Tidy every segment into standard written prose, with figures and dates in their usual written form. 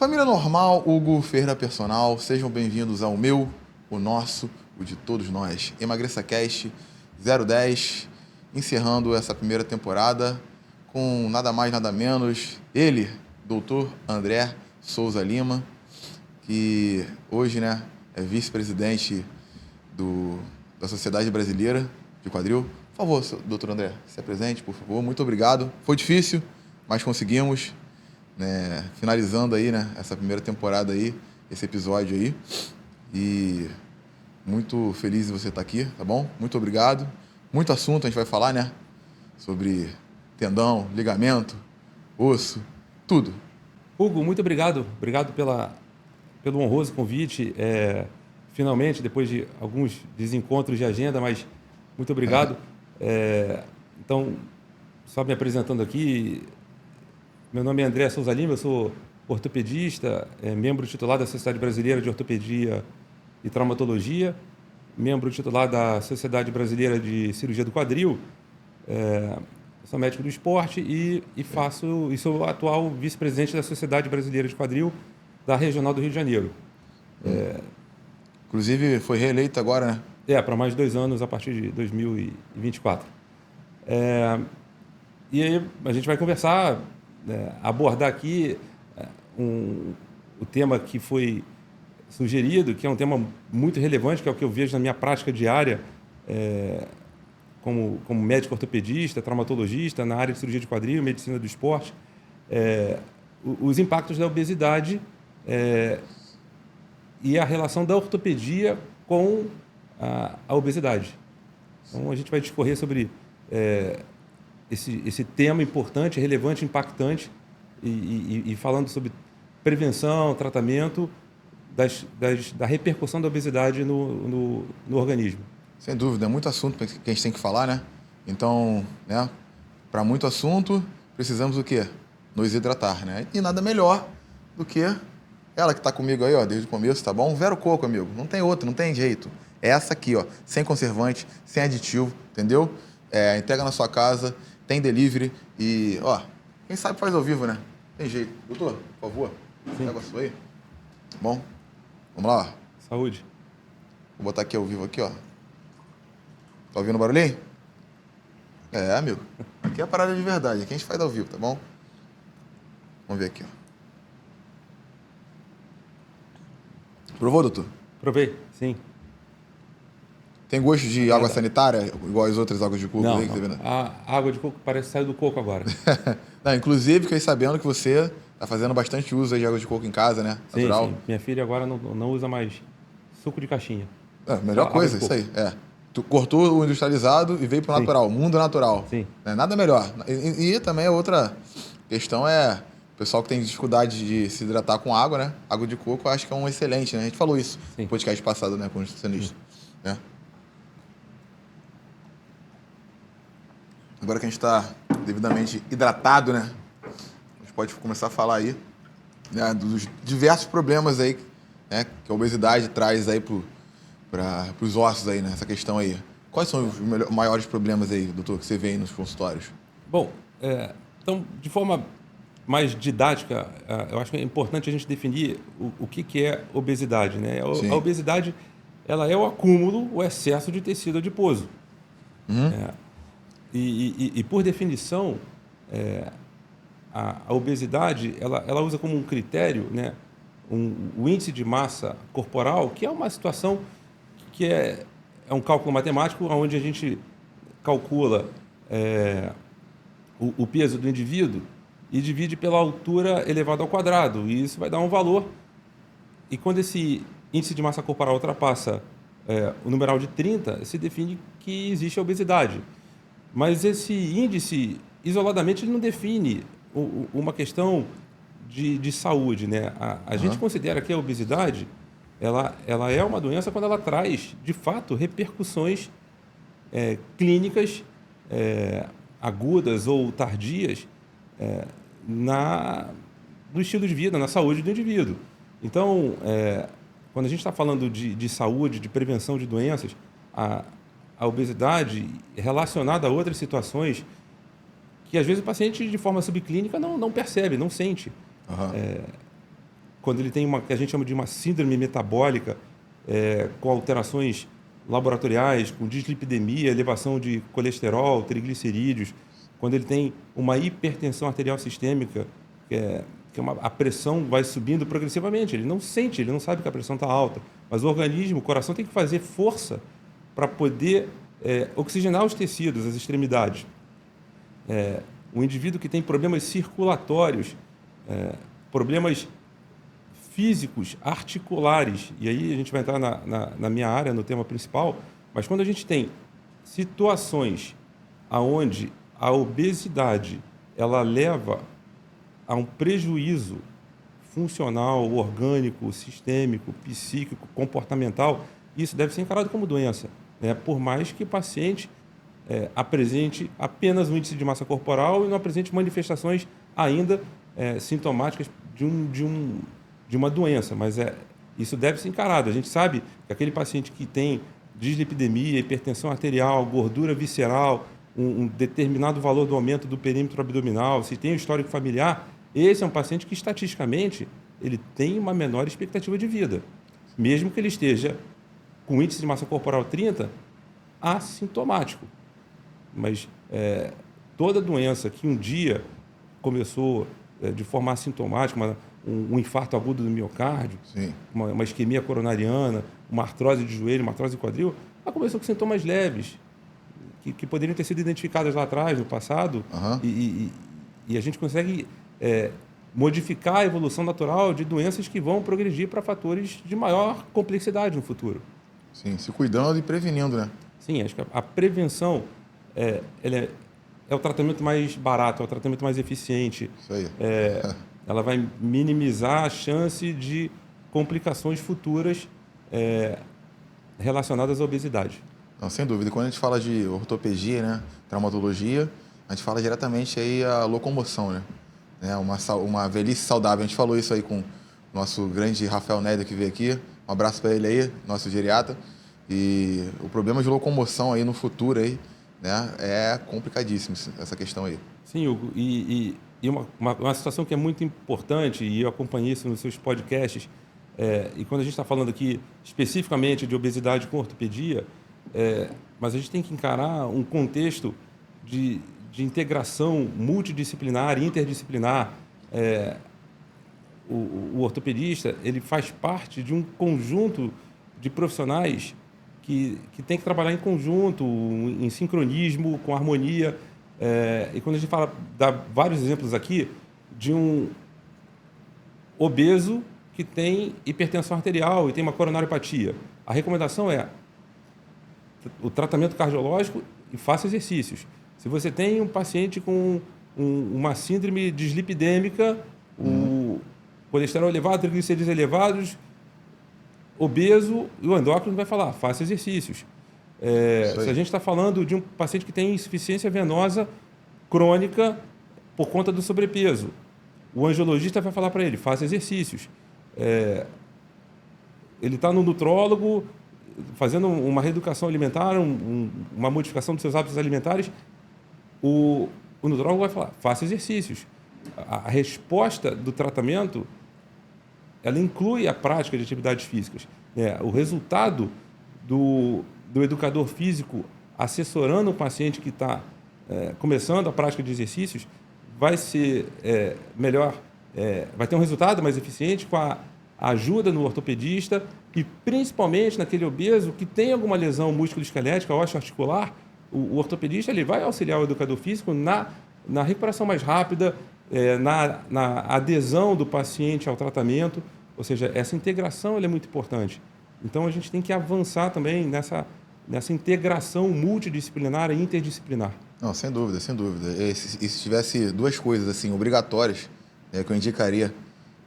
Família Normal, Hugo Ferreira Personal, sejam bem-vindos ao meu, o nosso, o de todos nós. EmagreçaCast 010, encerrando essa primeira temporada com nada mais, nada menos, ele, Dr. André Souza Lima, que hoje, é vice-presidente da Sociedade Brasileira de Quadril. Por favor, doutor André, se apresente, por favor. Muito obrigado. Foi difícil, mas conseguimos. Finalizando aí, essa primeira temporada aí, esse episódio aí. E muito feliz de você estar aqui, tá bom? Muito obrigado. Muito assunto a gente vai falar, sobre tendão, ligamento, osso, tudo. Hugo, muito obrigado. Obrigado pelo honroso convite. Finalmente, depois de alguns desencontros de agenda, mas muito obrigado. Então, só me apresentando aqui, meu nome é André Souza Lima, eu sou ortopedista, membro titular da Sociedade Brasileira de Ortopedia e Traumatologia, membro titular da Sociedade Brasileira de Cirurgia do Quadril, sou médico do esporte e sou o atual vice-presidente da Sociedade Brasileira de Quadril da Regional do Rio de Janeiro. Inclusive, foi reeleito agora, né? Para mais de 2 anos, a partir de 2024. E aí a gente vai conversar, abordar aqui o tema que foi sugerido, que é um tema muito relevante, que é o que eu vejo na minha prática diária, como médico ortopedista, traumatologista, na área de cirurgia de quadril, medicina do esporte, os impactos da obesidade e a relação da ortopedia com a obesidade. Então, a gente vai discorrer sobre esse tema importante, relevante, impactante, e falando sobre prevenção, tratamento da repercussão da obesidade no organismo. Sem dúvida, é muito assunto que a gente tem que falar, né? Então, para muito assunto, precisamos o quê? Nos hidratar, né? E nada melhor do que ela que está comigo aí, desde o começo, tá bom? Vero Coco, amigo. Não tem outro, não tem jeito. É essa aqui, sem conservante, sem aditivo, entendeu? Entrega na sua casa, tem delivery e, quem sabe faz ao vivo, né? Tem jeito. Doutor, por favor, pega a sua aí. Bom, vamos lá. Saúde. Vou botar aqui ao vivo, aqui, ó. Tá ouvindo o barulhinho? Amigo. Aqui é a parada de verdade. Aqui a gente faz ao vivo, tá bom? Vamos ver aqui, ó. Provou, doutor? Provei, sim. Tem gosto de água sanitária, igual as outras águas de coco? Não, aí que não. A água de coco parece que saiu do coco agora. Não, inclusive, fiquei sabendo que você está fazendo bastante uso aí de água de coco em casa, né? Natural. Sim. Minha filha agora não usa mais suco de caixinha. Melhor coisa, isso aí. Tu cortou o industrializado e veio para o natural, mundo natural. Sim. Nada melhor. E também a outra questão o pessoal que tem dificuldade de se hidratar com água, né? Água de coco eu acho que é um excelente, né? A gente falou isso no podcast passado, né? Com o nutricionista. Agora que a gente está devidamente hidratado, né? A gente pode começar a falar aí, dos diversos problemas aí, que a obesidade traz aí para os ossos aí, né? Essa questão aí. Quais são os maiores problemas aí, doutor, que você vê aí nos consultórios? Bom, então, de forma mais didática, eu acho que é importante a gente definir o que é obesidade, né? A obesidade, ela é o acúmulo, o excesso de tecido adiposo. E por definição, a obesidade, ela usa como um critério, o índice de massa corporal, que é uma situação que é um cálculo matemático onde a gente calcula o peso do indivíduo e divide pela altura elevada ao quadrado. E isso vai dar um valor. E quando esse índice de massa corporal ultrapassa o numeral de 30, se define que existe a obesidade. Mas esse índice, isoladamente, ele não define uma questão de saúde, né? A gente considera que a obesidade ela é uma doença quando ela traz, de fato, repercussões clínicas agudas ou tardias no estilo de vida, na saúde do indivíduo. Então, quando a gente está falando de saúde, de prevenção de doenças, a obesidade relacionada a outras situações que, às vezes, o paciente, de forma subclínica, não percebe, não sente. quando ele tem uma que a gente chama de uma síndrome metabólica, com alterações laboratoriais, com dislipidemia, elevação de colesterol, triglicerídeos, quando ele tem uma hipertensão arterial sistêmica, a pressão vai subindo progressivamente, ele não sente, ele não sabe que a pressão está alta, mas o organismo, o coração tem que fazer força para poder oxigenar os tecidos, as extremidades. O indivíduo que tem problemas circulatórios, problemas físicos, articulares, e aí a gente vai entrar na minha área, no tema principal, mas quando a gente tem situações onde a obesidade ela leva a um prejuízo funcional, orgânico, sistêmico, psíquico, comportamental, isso deve ser encarado como doença, né? Por mais que o paciente apresente apenas um índice de massa corporal e não apresente manifestações ainda sintomáticas de uma doença, mas isso deve ser encarado. A gente sabe que aquele paciente que tem dislipidemia, hipertensão arterial, gordura visceral, um determinado valor do aumento do perímetro abdominal, se tem um histórico familiar, esse é um paciente que, estatisticamente, ele tem uma menor expectativa de vida, mesmo que ele esteja com índice de massa corporal 30, assintomático. Mas toda doença que um dia começou de forma assintomática, um infarto agudo do miocárdio, uma isquemia coronariana, uma artrose de joelho, uma artrose de quadril, ela começou com sintomas leves, que poderiam ter sido identificadas lá atrás, no passado, e a gente consegue modificar a evolução natural de doenças que vão progredir para fatores de maior complexidade no futuro. Sim, se cuidando e prevenindo, né? Sim, acho que a prevenção é o tratamento mais barato, é o tratamento mais eficiente. Isso aí. Ela vai minimizar a chance de complicações futuras relacionadas à obesidade. Não, sem dúvida. Quando a gente fala de ortopedia, né, traumatologia, a gente fala diretamente aí a locomoção, né? Uma velhice saudável. A gente falou isso aí com o nosso grande Rafael Néder, que veio aqui. Um abraço para ele aí, nosso geriatra. E o problema de locomoção aí no futuro aí, né, é complicadíssimo essa questão aí. Sim, Hugo. E uma situação que é muito importante, e eu acompanhei isso nos seus podcasts, e quando a gente está falando aqui especificamente de obesidade com ortopedia, mas a gente tem que encarar um contexto de integração multidisciplinar e interdisciplinar. O ortopedista ele faz parte de um conjunto de profissionais que tem que trabalhar em conjunto, em sincronismo, com harmonia. E quando a gente dá vários exemplos aqui de um obeso que tem hipertensão arterial e tem uma coronariopatia, a recomendação é o tratamento cardiológico e faça exercícios. Se você tem um paciente com uma síndrome dislipidêmica, o colesterol elevado, triglicerídeos elevados, obeso, e o endócrino vai falar, faça exercícios. Se a gente está falando de um paciente que tem insuficiência venosa crônica por conta do sobrepeso, o angiologista vai falar para ele, faça exercícios. Ele está no nutrólogo, fazendo uma reeducação alimentar, uma modificação dos seus hábitos alimentares, o nutrólogo vai falar, faça exercícios. A resposta do tratamento, ela inclui a prática de atividades físicas. O resultado do educador físico assessorando o paciente que está começando a prática de exercícios vai ser melhor, vai ter um resultado mais eficiente com a ajuda no ortopedista e principalmente naquele obeso que tem alguma lesão músculo-esquelética, osteoarticular, o ortopedista ele vai auxiliar o educador físico na recuperação mais rápida, na adesão do paciente ao tratamento, ou seja, essa integração ela é muito importante. Então, a gente tem que avançar também nessa integração multidisciplinar e interdisciplinar. Não, sem dúvida, sem dúvida. E se tivesse duas coisas assim obrigatórias, que eu indicaria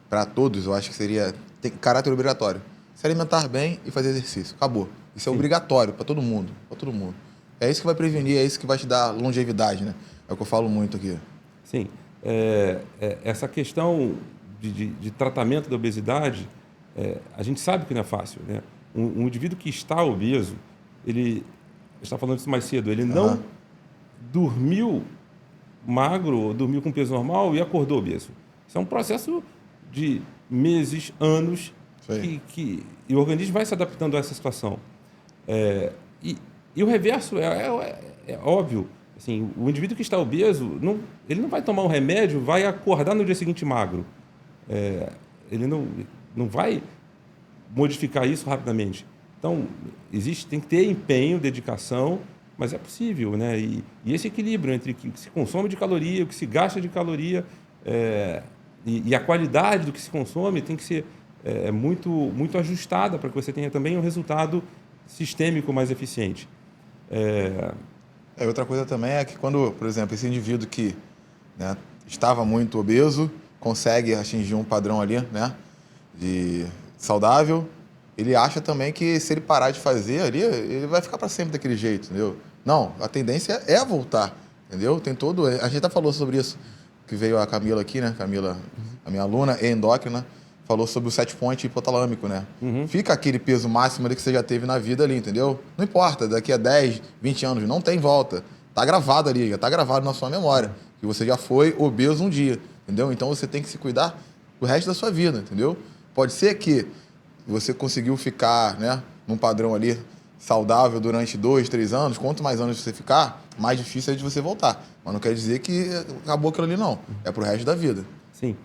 para todos, eu acho que tem caráter obrigatório. Se alimentar bem e fazer exercício. Acabou. Isso é obrigatório para todo mundo. Para todo mundo. É isso que vai prevenir, é isso que vai te dar longevidade, né? É o que eu falo muito aqui. Sim. Essa questão de tratamento da obesidade, a gente sabe que não é fácil, né? Um indivíduo que está obeso, ele está falando isso mais cedo, ele não dormiu magro, dormiu com peso normal e acordou obeso. Isso é um processo de meses, anos, Isso aí. e o organismo vai se adaptando a essa situação. E o reverso é óbvio. Assim, o indivíduo que está obeso, ele não vai tomar um remédio, vai acordar no dia seguinte magro. Ele não vai modificar isso rapidamente. Então, tem que ter empenho, dedicação, mas é possível, né? E esse equilíbrio entre o que se consome de caloria, o que se gasta de caloria, e a qualidade do que se consome tem que ser muito, muito ajustada para que você tenha também um resultado sistêmico mais eficiente. Outra coisa também é que quando, por exemplo, esse indivíduo que, né, estava muito obeso, consegue atingir um padrão ali, né, de saudável, ele acha também que se ele parar de fazer ali, ele vai ficar para sempre daquele jeito, entendeu? Não, a tendência é voltar, entendeu? Tem todo... A gente até falou sobre isso, que veio a Camila aqui, né? Camila, a minha aluna, endócrina, falou sobre o set point hipotalâmico, né? Fica aquele peso máximo ali que você já teve na vida ali, entendeu? Não importa, daqui a 10, 20 anos, não tem volta. Tá gravado ali, já tá gravado na sua memória, que você já foi obeso um dia, entendeu? Então você tem que se cuidar o resto da sua vida, entendeu? Pode ser que você conseguiu ficar, né, num padrão ali saudável durante 2, 3 anos. Quanto mais anos você ficar, mais difícil é de você voltar. Mas não quer dizer que acabou aquilo ali, não. É pro resto da vida. Sim.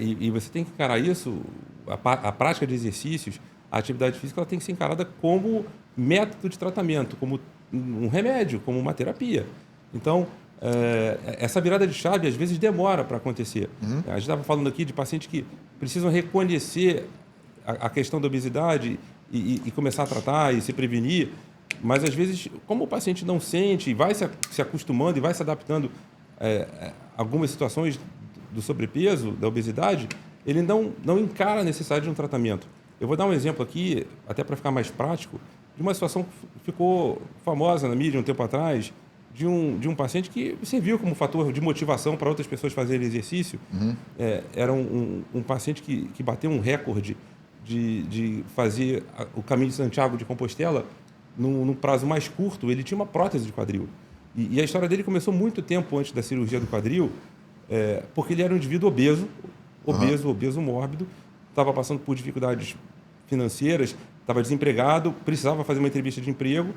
E você tem que encarar isso, a prática de exercícios, a atividade física, ela tem que ser encarada como método de tratamento, como um remédio, como uma terapia. Então, essa virada de chave, às vezes, demora para acontecer. A gente estava falando aqui de pacientes que precisam reconhecer a questão da obesidade e começar a tratar e se prevenir, mas, às vezes, como o paciente não sente, vai se acostumando e vai se adaptando a algumas situações do sobrepeso, da obesidade, ele não encara a necessidade de um tratamento. Eu vou dar um exemplo aqui, até para ficar mais prático, de uma situação que ficou famosa na mídia um tempo atrás, de um paciente que serviu como fator de motivação para outras pessoas fazerem exercício. Era um paciente que bateu um recorde de fazer o caminho de Santiago de Compostela num prazo mais curto. Ele tinha uma prótese de quadril. E a história dele começou muito tempo antes da cirurgia do quadril, porque ele era um indivíduo obeso mórbido, estava passando por dificuldades financeiras, estava desempregado, precisava fazer uma entrevista de emprego.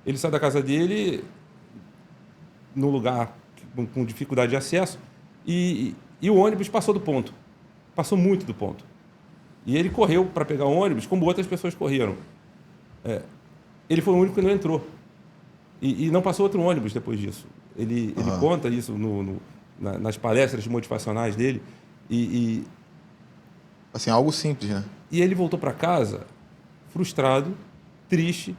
Ele sai da casa dele num lugar com dificuldade de acesso e o ônibus passou do ponto. Passou muito do ponto. E ele correu para pegar o ônibus como outras pessoas correram. Ele foi o único que não entrou. E não passou outro ônibus depois disso. Ele conta isso nas palestras motivacionais dele. Assim, algo simples, né? E ele voltou para casa frustrado, triste.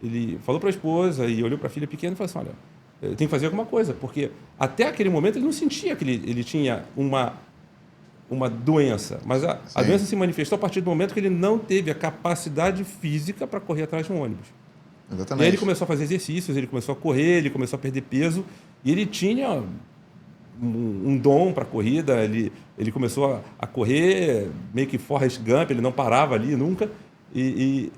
Ele falou para a esposa e olhou para a filha pequena e falou assim, olha, eu tenho que fazer alguma coisa, porque até aquele momento ele não sentia que ele tinha uma doença, mas a doença se manifestou a partir do momento que ele não teve a capacidade física para correr atrás de um ônibus. Exatamente. E aí ele começou a fazer exercícios, ele começou a correr, ele começou a perder peso, e ele tinha um dom para a corrida, ele começou a correr meio que Forrest Gump, ele não parava ali nunca, e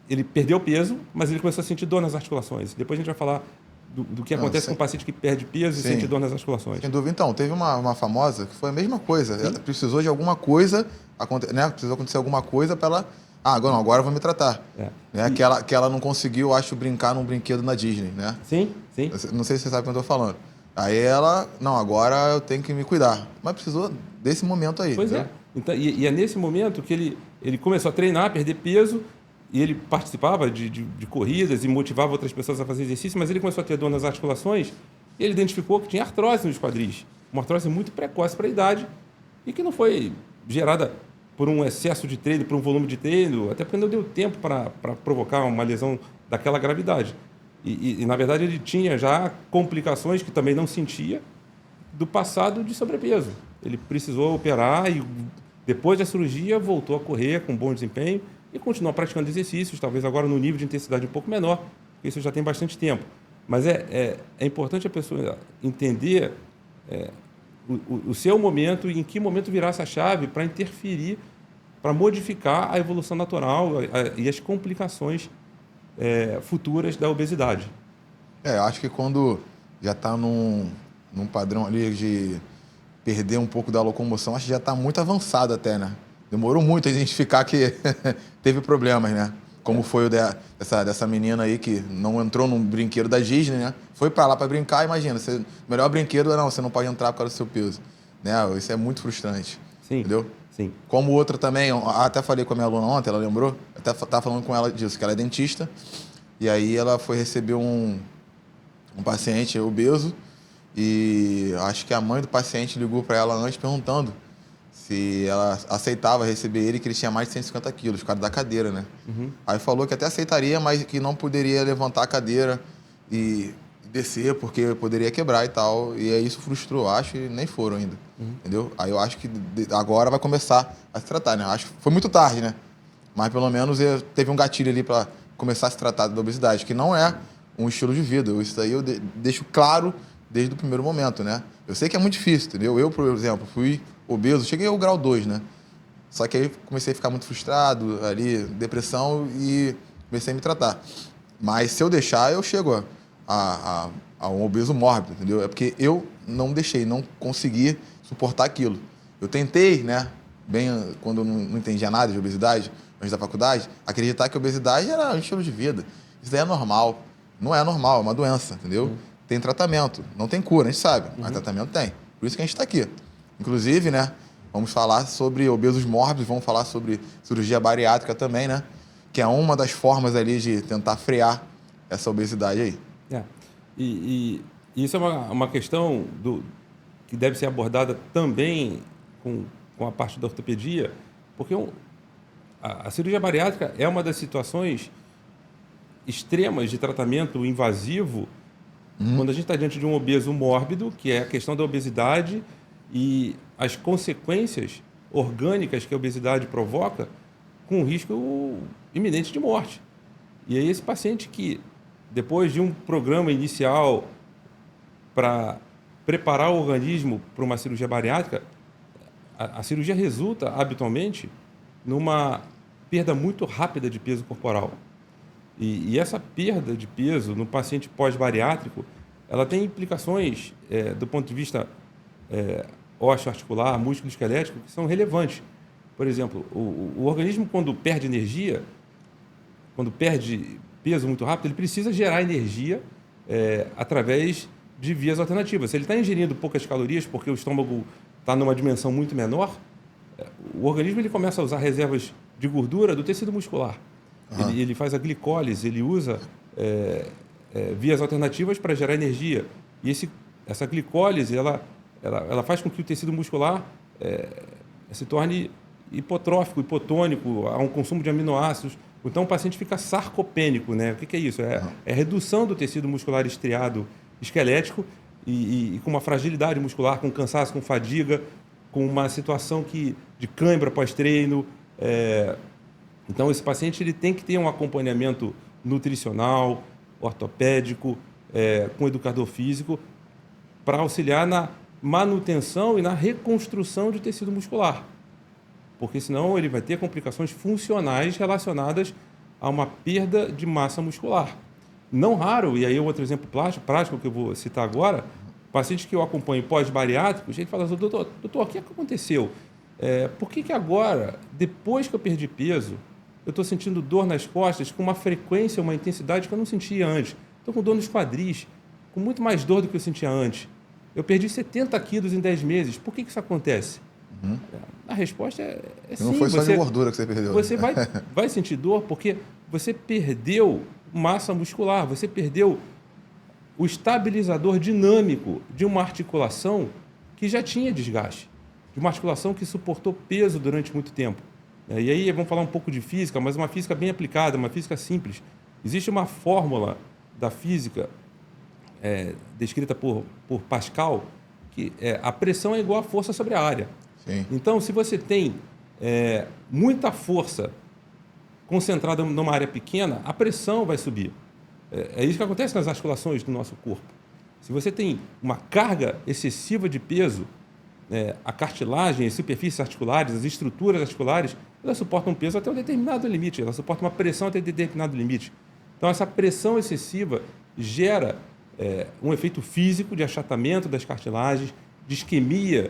ele perdeu peso, mas ele começou a sentir dor nas articulações. Depois a gente vai falar do que acontece com o paciente que perde peso e sente dor nas articulações. Sem dúvida. Então, teve uma famosa que foi a mesma coisa. Ela precisou de alguma coisa, né? Precisou acontecer alguma coisa para ela... agora eu vou me tratar. Né? Que ela não conseguiu, acho, brincar num brinquedo na Disney, né? Sim. Não sei se você sabe o que eu estou falando. Aí ela... Não, agora eu tenho que me cuidar. Mas precisou desse momento aí. Pois entendeu? Então, e é nesse momento que ele começou a treinar, perder peso, e ele participava de corridas e motivava outras pessoas a fazer exercício, mas ele começou a ter dor nas articulações e ele identificou que tinha artrose nos quadris, uma artrose muito precoce para a idade e que não foi gerada por um excesso de treino, por um volume de treino, até porque não deu tempo para provocar uma lesão daquela gravidade. E, na verdade, ele tinha já complicações que também não sentia do passado de sobrepeso. Ele precisou operar e, depois da cirurgia, voltou a correr com bom desempenho e continua praticando exercícios, talvez agora no nível de intensidade um pouco menor, porque isso já tem bastante tempo. Mas é importante a pessoa entender o seu momento e em que momento virar essa chave para interferir, para modificar a evolução natural e as complicações futuras da obesidade. Acho que quando já está num padrão ali de perder um pouco da locomoção, acho que já está muito avançado até, né? demorou muito a identificar que teve problemas, né? Como foi o dessa menina aí que não entrou num brinquedo da Disney, né? Foi pra lá pra brincar, imagina, melhor brinquedo, não, você não pode entrar por causa do seu peso. Né? Isso é muito frustrante. Sim, entendeu? sim. Como outra também, até falei com a minha aluna ontem, ela lembrou, até estava falando com ela disso, que ela é dentista, e aí ela foi receber um paciente obeso, e acho que a mãe do paciente ligou para ela antes perguntando se ela aceitava receber ele, que ele tinha mais de 150 quilos, por causa da cadeira, né? Uhum. Aí falou que até aceitaria, mas que não poderia levantar a cadeira e descer, porque poderia quebrar e tal. E aí isso frustrou, acho, e nem foram ainda. Entendeu? Aí eu acho que agora vai começar a se tratar, né? Acho que foi muito tarde, né? Mas pelo menos teve um gatilho ali para começar a se tratar da obesidade, que não é um estilo de vida. Isso daí eu deixo claro desde o primeiro momento, né? Eu sei que é muito difícil, entendeu? Eu, por exemplo, fui obeso, cheguei ao grau 2, né? Só que aí comecei a ficar muito frustrado, ali, depressão, e comecei a me tratar. Mas se eu deixar, eu chego a um obeso mórbido, entendeu? É porque eu não deixei, não consegui suportar aquilo. Eu tentei, né, bem quando eu não entendia nada de obesidade, antes da faculdade, acreditar que a obesidade era um estilo de vida. Isso daí é normal. Não é normal, é uma doença, entendeu? Tem tratamento, não tem cura, a gente sabe, mas tratamento tem. Por isso que a gente está aqui. Inclusive, né, vamos falar sobre obesos mórbidos, vamos falar sobre cirurgia bariátrica também, né? Que é uma das formas ali de tentar frear essa obesidade aí. E isso é uma questão que deve ser abordada também com a parte da ortopedia, porque a cirurgia bariátrica é uma das situações extremas de tratamento invasivo quando a gente está diante de um obeso mórbido, que é a questão da obesidade e as consequências orgânicas que a obesidade provoca, com um risco iminente de morte. E aí esse paciente que, depois de um programa inicial para preparar o organismo para uma cirurgia bariátrica, a cirurgia resulta, habitualmente, numa perda muito rápida de peso corporal. E essa perda de peso no paciente pós-bariátrico, ela tem implicações do ponto de vista osteoarticular, músculo-esquelético, que são relevantes. Por exemplo, o organismo, quando perde energia, quando perde peso muito rápido, ele precisa gerar energia através de vias alternativas. Se ele está ingerindo poucas calorias porque o estômago está numa dimensão muito menor, o organismo ele começa a usar reservas de gordura do tecido muscular. Ele faz a glicólise, ele usa vias alternativas para gerar energia. E essa glicólise, ela faz com que o tecido muscular se torne hipotrófico, hipotônico, há um consumo de aminoácidos. Então, o paciente fica sarcopênico, né? O que é isso? É redução do tecido muscular estriado esquelético e com uma fragilidade muscular, com cansaço, com fadiga, com uma situação de cãibra pós-treino. Então, esse paciente ele tem que ter um acompanhamento nutricional, ortopédico, com educador físico, para auxiliar na manutenção e na reconstrução de tecido muscular. Porque senão ele vai ter complicações funcionais relacionadas a uma perda de massa muscular. Não raro, e aí outro exemplo prático que eu vou citar agora, pacientes que eu acompanho pós-bariátricos, ele fala assim, doutor, o que aconteceu? Por que agora, depois que eu perdi peso, eu estou sentindo dor nas costas com uma frequência, uma intensidade que eu não sentia antes? Estou com dor nos quadris, com muito mais dor do que eu sentia antes. Eu perdi 70 quilos em 10 meses. Por que isso acontece? A resposta é sim. Não foi só de gordura que você perdeu. Você vai sentir dor porque você perdeu massa muscular, você perdeu o estabilizador dinâmico de uma articulação que já tinha desgaste, de uma articulação que suportou peso durante muito tempo. E aí vamos falar um pouco de física, mas uma física bem aplicada, uma física simples. Existe uma fórmula da física descrita por Pascal, que a pressão é igual à força sobre a área. Sim. Então, se você tem muita força concentrada numa área pequena, a pressão vai subir. É isso que acontece nas articulações do nosso corpo. Se você tem uma carga excessiva de peso, a cartilagem, as superfícies articulares, as estruturas articulares, elas suportam peso até um determinado limite, elas suportam uma pressão até um determinado limite. Então, essa pressão excessiva gera um efeito físico de achatamento das cartilagens, de isquemia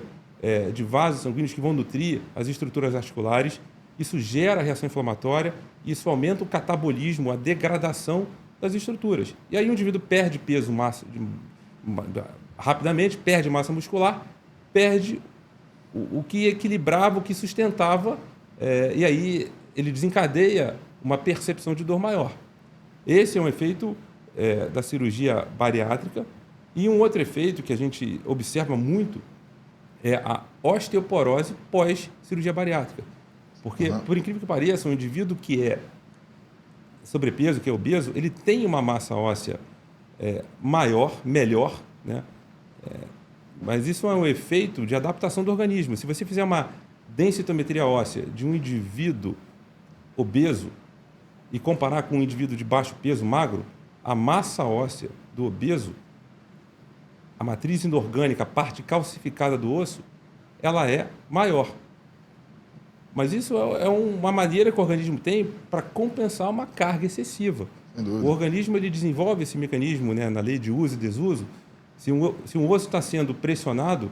de vasos sanguíneos que vão nutrir as estruturas articulares. Isso gera reação inflamatória, isso aumenta o catabolismo, a degradação das estruturas. E aí o indivíduo perde peso, rapidamente, perde massa muscular, perde o que equilibrava, o que sustentava, e aí ele desencadeia uma percepção de dor maior. Esse é um efeito da cirurgia bariátrica. E um outro efeito que a gente observa muito é a osteoporose pós-cirurgia bariátrica. Porque, por incrível que pareça, um indivíduo que é sobrepeso, que é obeso, ele tem uma massa óssea maior, melhor, né? Mas isso é um efeito de adaptação do organismo. Se você fizer uma densitometria óssea de um indivíduo obeso e comparar com um indivíduo de baixo peso, magro, a massa óssea do obeso, a matriz inorgânica, a parte calcificada do osso, ela é maior. Mas isso é uma maneira que o organismo tem para compensar uma carga excessiva. O organismo ele desenvolve esse mecanismo, né, na lei de uso e desuso. Se um osso está sendo pressionado,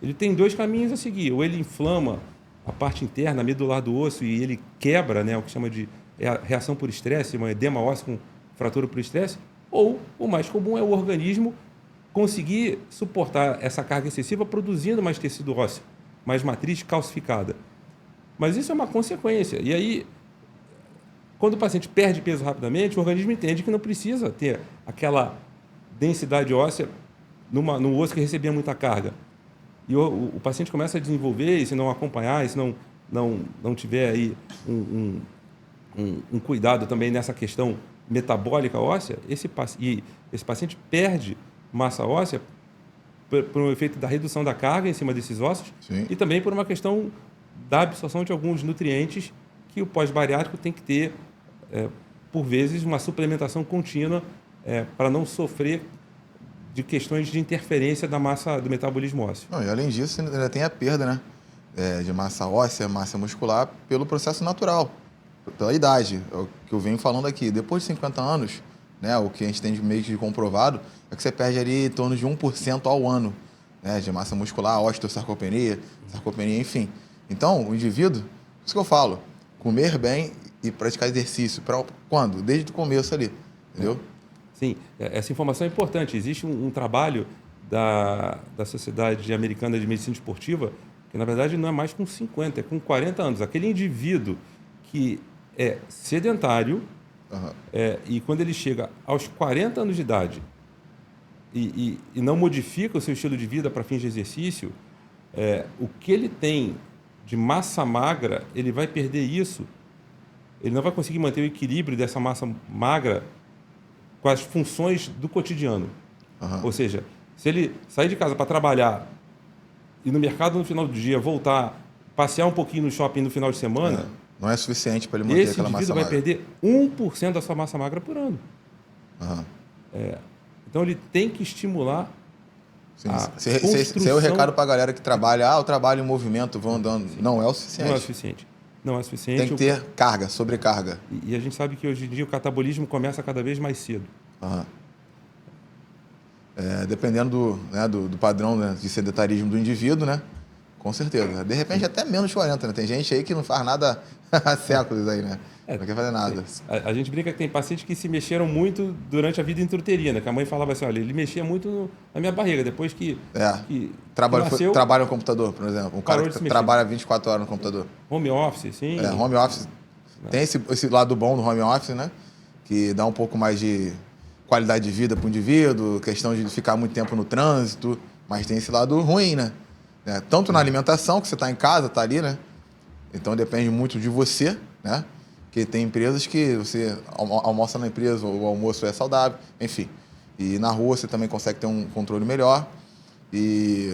ele tem dois caminhos a seguir. Ou ele inflama a parte interna, a medular do osso, e ele quebra, né, o que chama de reação por estresse, uma edema ósseo com fratura por estresse. Ou o mais comum é o organismo conseguir suportar essa carga excessiva produzindo mais tecido ósseo, mais matriz calcificada. Mas isso é uma consequência. E aí, quando o paciente perde peso rapidamente, o organismo entende que não precisa ter aquela densidade óssea no osso que recebia muita carga. E o paciente começa a desenvolver, e se não acompanhar, e se não tiver aí um cuidado também nessa questão metabólica óssea, esse paciente perde massa óssea por um efeito da redução da carga em cima desses ossos. Sim. E também por uma questão da absorção de alguns nutrientes que o pós-bariátrico tem que ter, por vezes, uma suplementação contínua para não sofrer de questões de interferência da massa, do metabolismo ósseo. Não, e além disso, ainda tem a perda, né, de massa óssea, massa muscular, pelo processo natural, pela idade. É o que eu venho falando aqui. Depois de 50 anos, né, o que a gente tem meio que comprovado é que você perde ali em torno de 1% ao ano, né, de massa muscular, osteosarcopenia, sarcopenia, enfim. Então, o indivíduo, isso que eu falo, comer bem e praticar exercício. Para quando? Desde o começo ali, entendeu? Sim, essa informação é importante. Existe um trabalho da Sociedade Americana de Medicina Esportiva que, na verdade, não é mais com 50, é com 40 anos. Aquele indivíduo que é sedentário, e quando ele chega aos 40 anos de idade e não modifica o seu estilo de vida para fins de exercício, o que ele tem de massa magra, ele vai perder isso. Ele não vai conseguir manter o equilíbrio dessa massa magra com as funções do cotidiano. Ou seja, se ele sair de casa para trabalhar e no mercado no final do dia voltar, passear um pouquinho no shopping no final de semana, não é suficiente para ele manter aquela massa magra. Esse indivíduo vai perder 1% da sua massa magra por ano. Então ele tem que estimular. Esse é o recado para a galera que trabalha. Eu trabalho em movimento, vão andando. Sim. Não é o suficiente. Não é o suficiente. Não é suficiente. Tem que ter carga, sobrecarga. E a gente sabe que hoje em dia o catabolismo começa cada vez mais cedo. Dependendo do padrão, né, de sedentarismo do indivíduo, né? Com certeza. De repente até menos de 40, né? Tem gente aí que não faz nada há séculos aí, né? Não quer fazer nada. A gente brinca que tem pacientes que se mexeram muito durante a vida intrauterina, que a mãe falava assim, olha, ele mexia muito na minha barriga, depois que nasceu... Trabalha no computador, por exemplo. Um cara que trabalha 24 horas no computador. Home office, sim. Home office. Tem esse lado bom do home office, né? Que dá um pouco mais de qualidade de vida para o indivíduo, questão de ficar muito tempo no trânsito, mas tem esse lado ruim, né? Tanto na alimentação, que você está em casa, está ali, né? Então depende muito de você, né? Porque tem empresas que você almoça na empresa, o almoço é saudável, enfim. E na rua você também consegue ter um controle melhor. E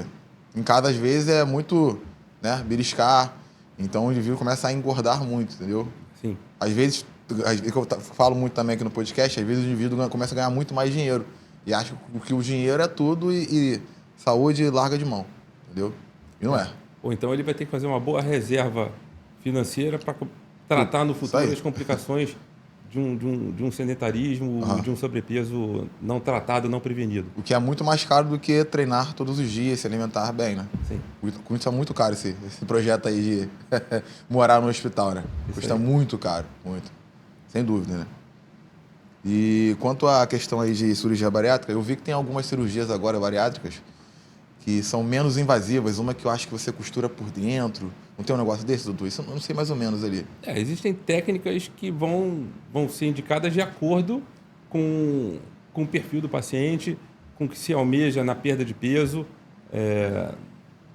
em casa, às vezes, é muito, né, beliscar. Então o indivíduo começa a engordar muito, entendeu? Sim. Às vezes, que eu falo muito também aqui no podcast, às vezes o indivíduo começa a ganhar muito mais dinheiro. E acha que o dinheiro é tudo e saúde larga de mão, entendeu? E não é. Ou então ele vai ter que fazer uma boa reserva financeira para tratar no futuro as complicações de um sedentarismo, de um sobrepeso não tratado, não prevenido. O que é muito mais caro do que treinar todos os dias, se alimentar bem, né? Sim. Custa muito caro esse projeto aí de morar no hospital, né? Custa muito caro, muito. Sem dúvida, né? E quanto à questão aí de cirurgia bariátrica, eu vi que tem algumas cirurgias agora bariátricas que são menos invasivas. Uma que eu acho que você costura por dentro. Não tem um negócio desse, doutor? Isso eu não sei mais ou menos ali. Existem técnicas que vão ser indicadas de acordo com o perfil do paciente, com o que se almeja na perda de peso.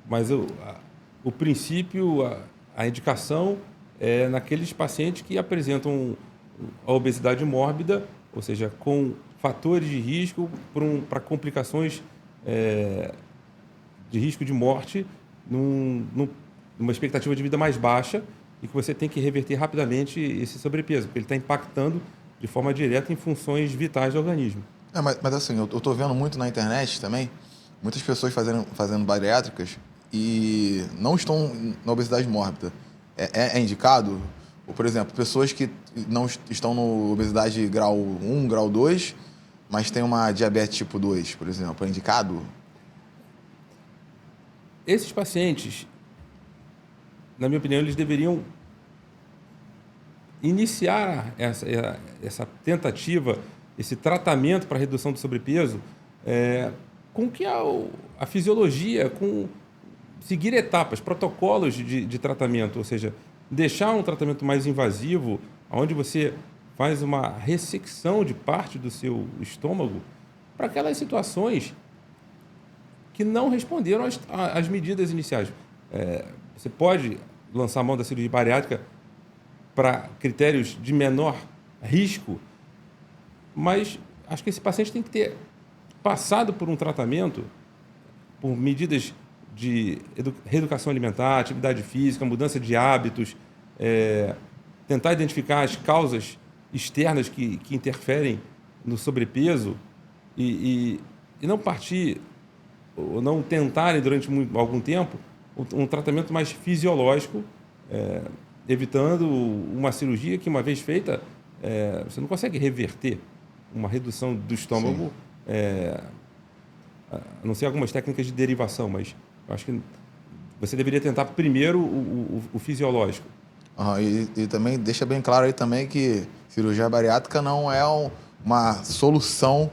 Mas o princípio, a indicação é naqueles pacientes que apresentam a obesidade mórbida, ou seja, com fatores de risco para complicações de risco de morte numa expectativa de vida mais baixa e que você tem que reverter rapidamente esse sobrepeso, porque ele está impactando de forma direta em funções vitais do organismo. Mas assim, eu estou vendo muito na internet também, muitas pessoas fazendo bariátricas e não estão na obesidade mórbida. É indicado? Ou, por exemplo, pessoas que não estão no obesidade grau 1, grau 2, mas tem uma diabetes tipo 2, por exemplo, é indicado? Esses pacientes, na minha opinião, eles deveriam iniciar essa tentativa, esse tratamento para redução do sobrepeso, com que a fisiologia, seguir etapas, protocolos de tratamento, ou seja, deixar um tratamento mais invasivo, onde você faz uma ressecção de parte do seu estômago para aquelas situações que não responderam às medidas iniciais. Você pode lançar a mão da cirurgia bariátrica para critérios de menor risco, mas acho que esse paciente tem que ter passado por um tratamento, por medidas de reeducação alimentar, atividade física, mudança de hábitos, tentar identificar as causas externas que interferem no sobrepeso e não partir ou não tentarem durante algum tempo um tratamento mais fisiológico, evitando uma cirurgia que, uma vez feita, você não consegue reverter uma redução do estômago, a não ser algumas técnicas de derivação, mas eu acho que você deveria tentar primeiro o fisiológico. E também deixa bem claro aí também que cirurgia bariátrica não é uma solução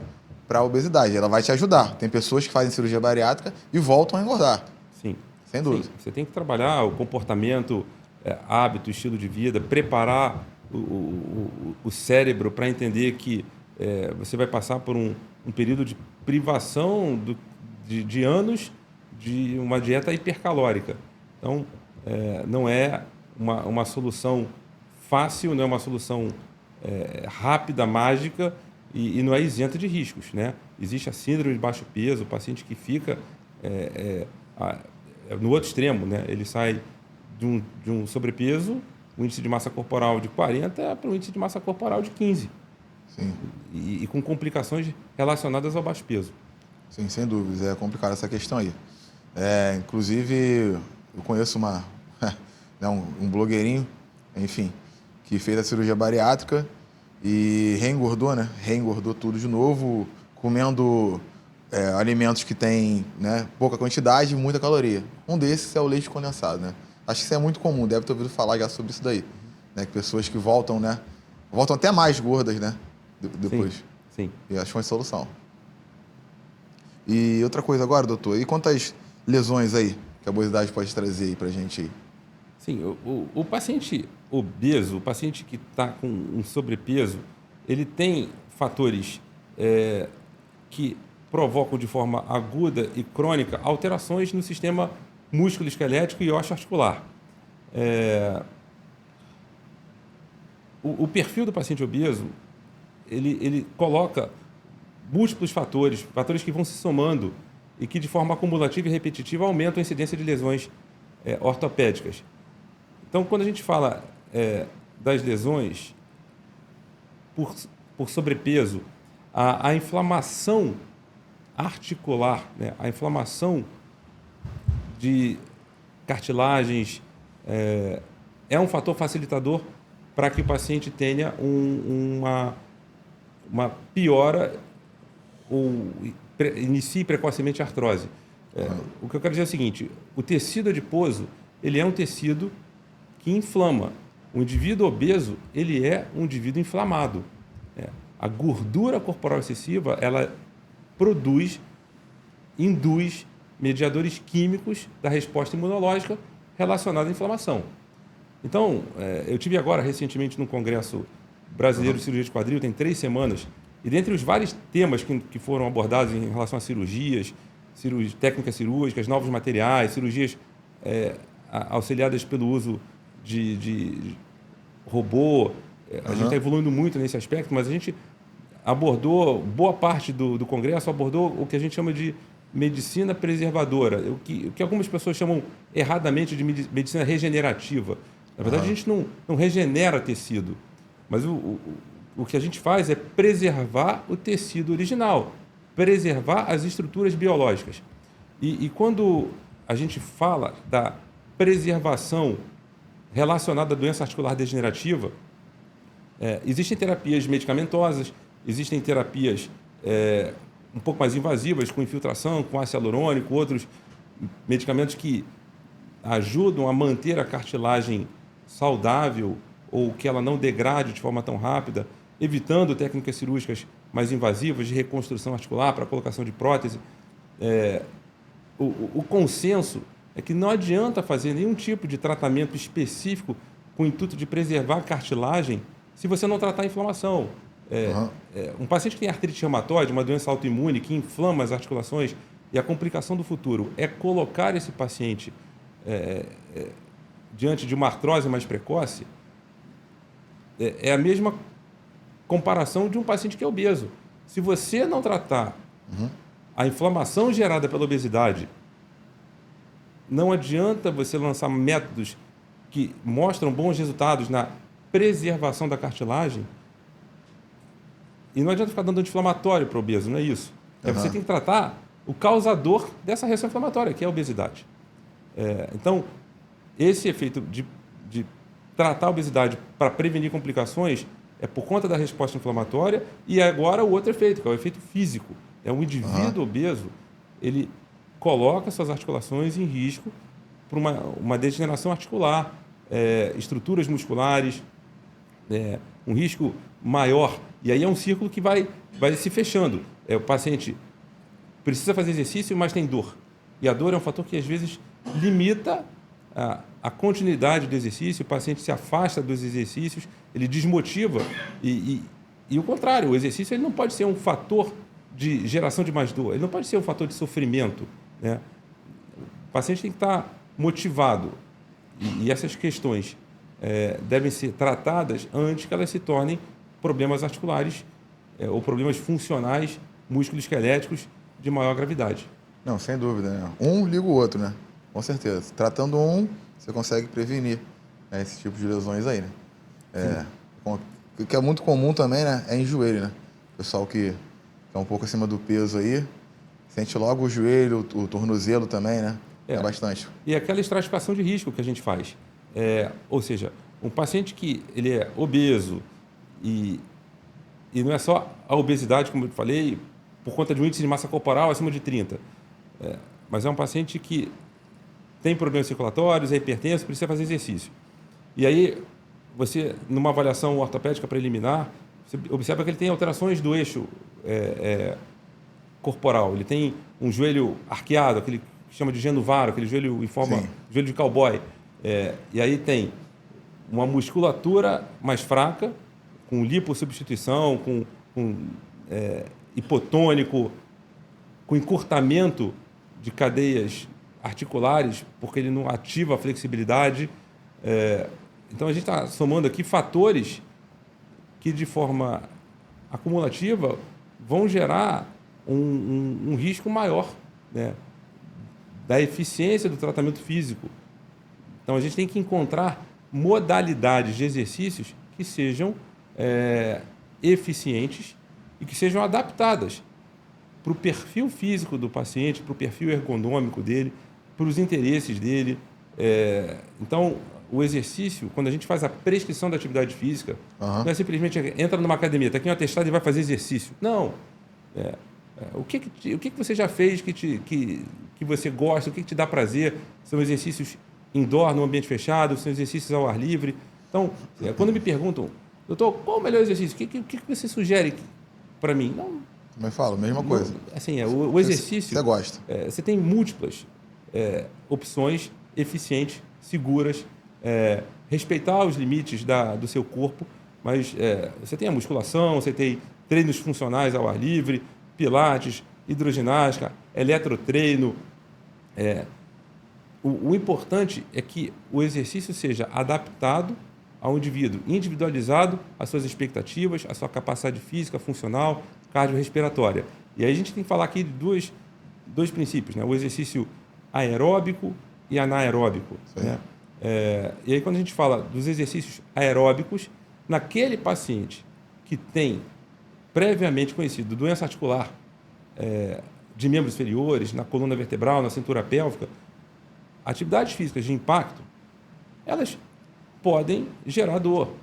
para a obesidade, ela vai te ajudar. Tem pessoas que fazem cirurgia bariátrica e voltam a engordar. Sim. Sem dúvida. Sim. Você tem que trabalhar o comportamento, hábito, estilo de vida, preparar o cérebro para entender que você vai passar por um período de privação de anos de uma dieta hipercalórica. Então, não é uma solução fácil, não é uma solução rápida, mágica e não é isenta de riscos, né? Existe a síndrome de baixo peso, o paciente que fica no outro extremo, né? Ele sai de um sobrepeso, um índice de massa corporal de 40 para um índice de massa corporal de 15. Sim. E com complicações relacionadas ao baixo peso. Sim, sem dúvidas. É complicada essa questão aí. Inclusive, eu conheço um blogueirinho, enfim, que fez a cirurgia bariátrica e reengordou, né? Reengordou tudo de novo, comendo alimentos que têm, né, pouca quantidade e muita caloria. Um desses é o leite condensado, né? Acho que isso é muito comum, deve ter ouvido falar já sobre isso daí. Né? Que pessoas que voltam, né? Voltam até mais gordas, né? Depois. Sim. E acho uma solução. E outra coisa agora, doutor, e quantas lesões aí que a obesidade pode trazer aí pra gente aí? Sim, o paciente obeso, o paciente que está com um sobrepeso, ele tem fatores que provocam de forma aguda e crônica alterações no sistema músculo-esquelético e osteoarticular. O perfil do paciente obeso, ele coloca múltiplos fatores que vão se somando e que de forma acumulativa e repetitiva aumentam a incidência de lesões ortopédicas. Então, quando a gente fala das lesões por sobrepeso, a inflamação articular, né, a inflamação de cartilagens é um fator facilitador para que o paciente tenha uma piora ou inicie precocemente a artrose. O que eu quero dizer é o seguinte, o tecido adiposo, ele é um tecido que inflama. O indivíduo obeso, ele é um indivíduo inflamado. A gordura corporal excessiva, ela induz mediadores químicos da resposta imunológica relacionada à inflamação. Então, eu tive agora, recentemente, no Congresso Brasileiro de Cirurgia de Quadril, tem 3 semanas, e dentre os vários temas que foram abordados em relação a cirurgias, técnicas cirúrgicas, novos materiais, cirurgias auxiliadas pelo uso de robô, a gente está evoluindo muito nesse aspecto, mas a gente abordou, boa parte do Congresso abordou o que a gente chama de medicina preservadora, o que algumas pessoas chamam erradamente de medicina regenerativa. Na verdade, a gente não regenera tecido, mas o que a gente faz é preservar o tecido original, preservar as estruturas biológicas. E quando a gente fala da preservação relacionada à doença articular degenerativa, existem terapias medicamentosas, existem terapias um pouco mais invasivas, com infiltração, com ácido hialurônico, outros medicamentos que ajudam a manter a cartilagem saudável ou que ela não degrade de forma tão rápida, evitando técnicas cirúrgicas mais invasivas de reconstrução articular para a colocação de prótese. O consenso é que não adianta fazer nenhum tipo de tratamento específico com o intuito de preservar a cartilagem se você não tratar a inflamação. Um paciente que tem artrite reumatoide, uma doença autoimune que inflama as articulações, e a complicação do futuro é colocar esse paciente diante de uma artrose mais precoce, é a mesma comparação de um paciente que é obeso. Se você não tratar a inflamação gerada pela obesidade, não adianta você lançar métodos que mostram bons resultados na preservação da cartilagem, e não adianta ficar dando anti-inflamatório para o obeso, não é isso. Você tem que tratar o causador dessa reação inflamatória, que é a obesidade. Então, esse efeito de tratar a obesidade para prevenir complicações é por conta da resposta inflamatória, e agora o outro efeito, que é o efeito físico. Um indivíduo obeso, ele coloca suas articulações em risco por uma degeneração articular, estruturas musculares, um risco maior. E aí é um círculo que vai se fechando. O paciente precisa fazer exercício, mas tem dor. E a dor é um fator que, às vezes, limita a continuidade do exercício, o paciente se afasta dos exercícios, ele desmotiva. E o contrário, o exercício ele não pode ser um fator de geração de mais dor, ele não pode ser um fator de sofrimento. O paciente tem que estar motivado. E essas questões devem ser tratadas antes que elas se tornem problemas articulares ou problemas funcionais, musculoesqueléticos de maior gravidade. Não, sem dúvida, né? Um liga o outro, né? Com certeza. Tratando um, você consegue prevenir esse tipo de lesões aí, né? O que é muito comum também, né? É em joelho, né? O pessoal que é um pouco acima do peso aí, sente logo o joelho, o tornozelo também, né? É bastante. E aquela estratificação de risco que a gente faz. Ou seja, um paciente que ele é obeso e não é só a obesidade, como eu falei, por conta de um índice de massa corporal acima de 30, mas é um paciente que tem problemas circulatórios, é hipertenso, precisa fazer exercício. E aí, você, numa avaliação ortopédica preliminar, você observa que ele tem alterações do eixo corporal. Ele tem um joelho arqueado, aquele que chama de genuvaro, aquele joelho em forma joelho de cowboy. E aí tem uma musculatura mais fraca, com lipossubstituição, com hipotônico, com encurtamento de cadeias articulares, porque ele não ativa a flexibilidade. Então, a gente está somando aqui fatores que, de forma acumulativa, vão gerar um risco maior, né, da eficiência do tratamento físico. Então, a gente tem que encontrar modalidades de exercícios que sejam eficientes e que sejam adaptadas para o perfil físico do paciente, para o perfil ergonômico dele, para os interesses dele. Então, o exercício, quando a gente faz a prescrição da atividade física, Aham. não é simplesmente entra numa academia, está aqui um atestado e vai fazer exercício. Não. O que você já fez que você gosta, o que te dá prazer? São exercícios indoor, no ambiente fechado, são exercícios ao ar livre. Então, quando me perguntam, doutor, qual o melhor exercício? O que você sugere para mim? Não, Também falo, mesma coisa. assim, o exercício... Você gosta. Você tem múltiplas opções eficientes, seguras, respeitar os limites do seu corpo, mas você tem a musculação, você tem treinos funcionais ao ar livre, pilates, hidroginástica, eletrotreino. O importante é que o exercício seja adaptado ao indivíduo, individualizado às suas expectativas, à sua capacidade física, funcional, cardiorrespiratória. E aí a gente tem que falar aqui de dois princípios, né? O exercício aeróbico e anaeróbico. Né? E aí quando a gente fala dos exercícios aeróbicos, naquele paciente que tem previamente conhecido doença articular de membros inferiores, na coluna vertebral, na cintura pélvica, atividades físicas de impacto, elas podem gerar dor.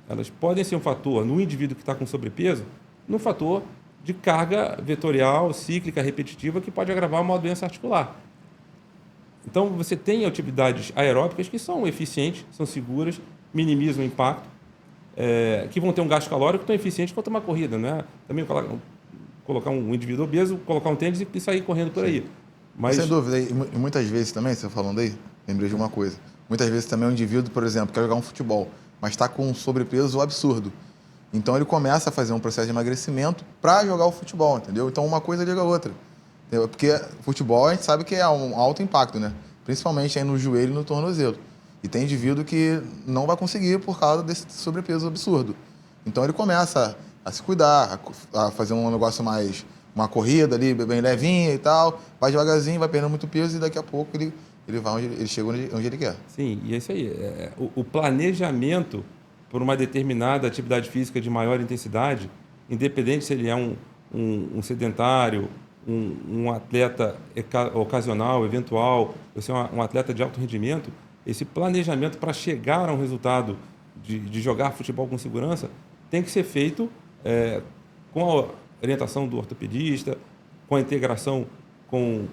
Elas podem ser um fator, no indivíduo que está com sobrepeso, um fator de carga vetorial, cíclica, repetitiva, que pode agravar uma doença articular. Então, você tem atividades aeróbicas que são eficientes, são seguras, minimizam o impacto, que vão ter um gasto calórico tão eficiente quanto uma corrida. Não é? Também colocar um indivíduo obeso, colocar um tênis e sair correndo por aí. Mas... Sem dúvida, e muitas vezes também, você falando aí, lembrei de uma coisa. Muitas vezes também um indivíduo, por exemplo, quer jogar um futebol, mas está com um sobrepeso absurdo. Então ele começa a fazer um processo de emagrecimento para jogar o futebol, entendeu? Então uma coisa liga a outra. Entendeu? Porque futebol a gente sabe que é um alto impacto, né? Principalmente aí no joelho e no tornozelo. E tem indivíduo que não vai conseguir por causa desse sobrepeso absurdo. Então ele começa a se cuidar, a fazer um negócio mais... uma corrida ali, bem levinha e tal, vai devagarzinho, vai perdendo muito peso e daqui a pouco ele vai ele chega onde ele quer. Sim, e é isso aí. O planejamento por uma determinada atividade física de maior intensidade, independente se ele é um sedentário, um atleta ocasional, eventual, ou se é um atleta de alto rendimento, esse planejamento para chegar a um resultado de jogar futebol com segurança tem que ser feito com a orientação do ortopedista, com a integração com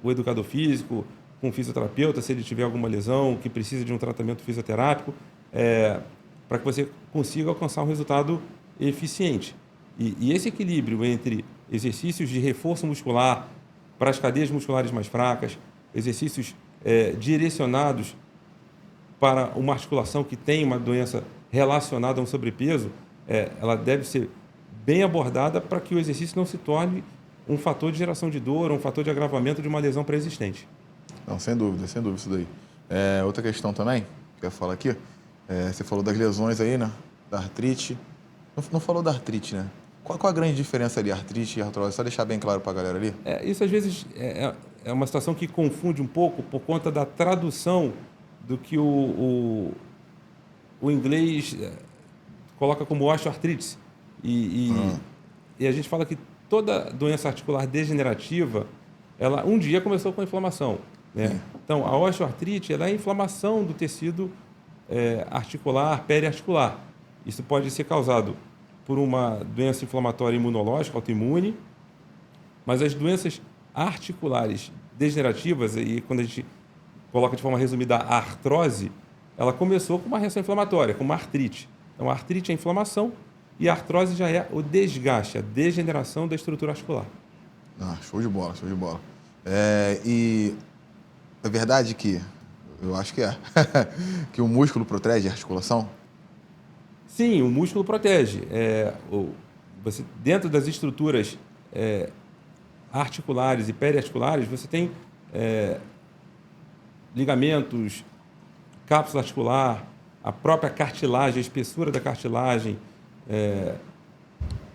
o educador físico, com o fisioterapeuta, se ele tiver alguma lesão que precisa de um tratamento fisioterápico, para que você consiga alcançar um resultado eficiente. E esse equilíbrio entre exercícios de reforço muscular para as cadeias musculares mais fracas, exercícios direcionados para uma articulação que tem uma doença relacionada a um sobrepeso, ela deve ser bem abordada para que o exercício não se torne um fator de geração de dor, um fator de agravamento de uma lesão pré-existente. Não, sem dúvida isso daí. Outra questão também, que eu ia falar aqui, você falou das lesões aí, né? Da artrite. Não falou da artrite, né? Qual a grande diferença ali, artrite e artrose? Só deixar bem claro para a galera ali. Isso às vezes é uma situação que confunde um pouco por conta da tradução do que o inglês coloca como osteoartrite. E a gente fala que toda doença articular degenerativa, ela um dia começou com a inflamação. Né? Então, a osteoartrite ela é a inflamação do tecido articular, periarticular. Isso pode ser causado por uma doença inflamatória imunológica, autoimune, mas as doenças articulares degenerativas, e quando a gente coloca de forma resumida a artrose, ela começou com uma reação inflamatória, com uma artrite. Então, a artrite é a inflamação e a artrose já é o desgaste, a degeneração da estrutura articular. Show de bola, show de bola. E é verdade que, eu acho que que o músculo protege a articulação? Sim, o músculo protege. Você, dentro das estruturas articulares e periarticulares, você tem ligamentos, cápsula articular, a própria cartilagem, a espessura da cartilagem,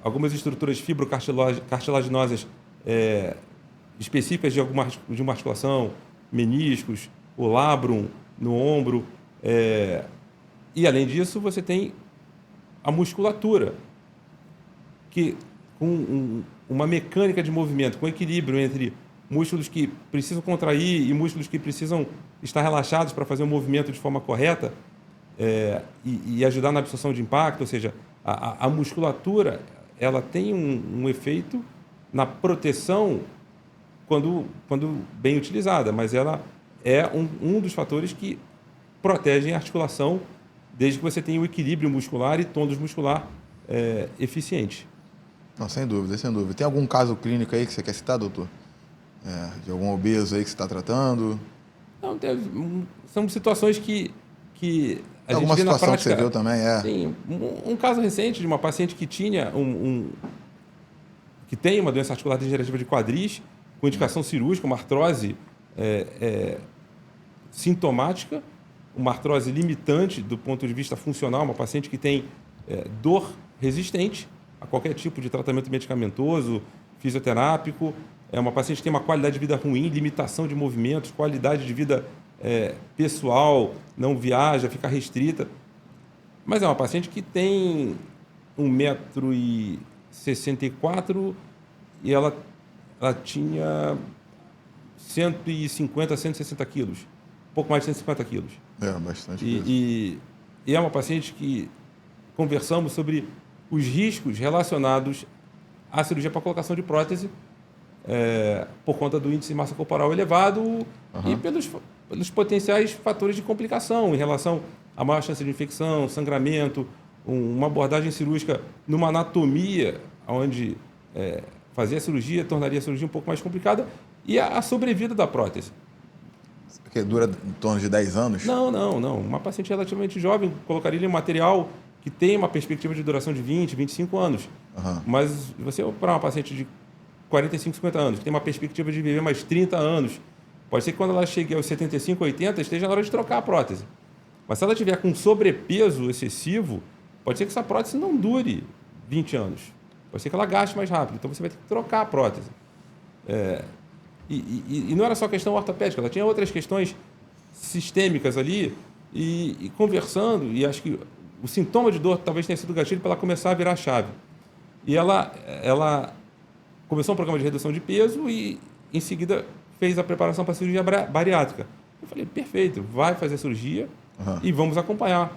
algumas estruturas fibrocartilaginosas específicas de uma articulação, meniscos, o labrum no ombro. E, além disso, você tem a musculatura, que com uma mecânica de movimento, com equilíbrio entre músculos que precisam contrair e músculos que precisam estar relaxados para fazer o movimento de forma correta e ajudar na absorção de impacto. Ou seja, a musculatura ela tem um efeito na proteção quando bem utilizada, mas ela é um dos fatores que protegem a articulação desde que você tenha o equilíbrio muscular e tônus muscular eficiente. Não, sem dúvida, sem dúvida. Tem algum caso clínico aí que você quer citar, doutor? De algum obeso aí que você está tratando? Não, são situações que a gente alguma vê na situação prática. que você viu também? Sim, um caso recente de uma paciente que tinha que tem uma doença articular degenerativa de quadris, com indicação cirúrgica, uma artrose sintomática, uma artrose limitante do ponto de vista funcional, uma paciente que tem dor resistente a qualquer tipo de tratamento medicamentoso, fisioterápico, é uma paciente que tem uma qualidade de vida ruim, limitação de movimentos, qualidade de vida pessoal, não viaja, fica restrita. Mas é uma paciente que tem 1,64 m e ela tinha 150, 160 quilos. Um pouco mais de 150 quilos. Bastante. E é uma paciente que conversamos sobre os riscos relacionados à cirurgia para colocação de prótese por conta do índice de massa corporal elevado e pelos potenciais fatores de complicação em relação a maior chance de infecção, sangramento, uma abordagem cirúrgica numa anatomia onde fazer a cirurgia tornaria a cirurgia um pouco mais complicada e a sobrevida da prótese. Porque dura em torno de 10 anos? Não. Uma paciente relativamente jovem colocaria um material que tem uma perspectiva de duração de 20, 25 anos. Mas você, para uma paciente de 45, 50 anos, que tem uma perspectiva de viver mais 30 anos, pode ser que quando ela chegue aos 75, 80, esteja na hora de trocar a prótese. Mas se ela tiver com sobrepeso excessivo, pode ser que essa prótese não dure 20 anos. Pode ser que ela gaste mais rápido. Então, você vai ter que trocar a prótese. E não era só questão ortopédica, ela tinha outras questões sistêmicas ali. E conversando, e acho que o sintoma de dor talvez tenha sido gatilho para ela começar a virar a chave. E ela começou um programa de redução de peso e, em seguida, fez a preparação para a cirurgia bariátrica. Eu falei, perfeito, vai fazer a cirurgia e vamos acompanhar.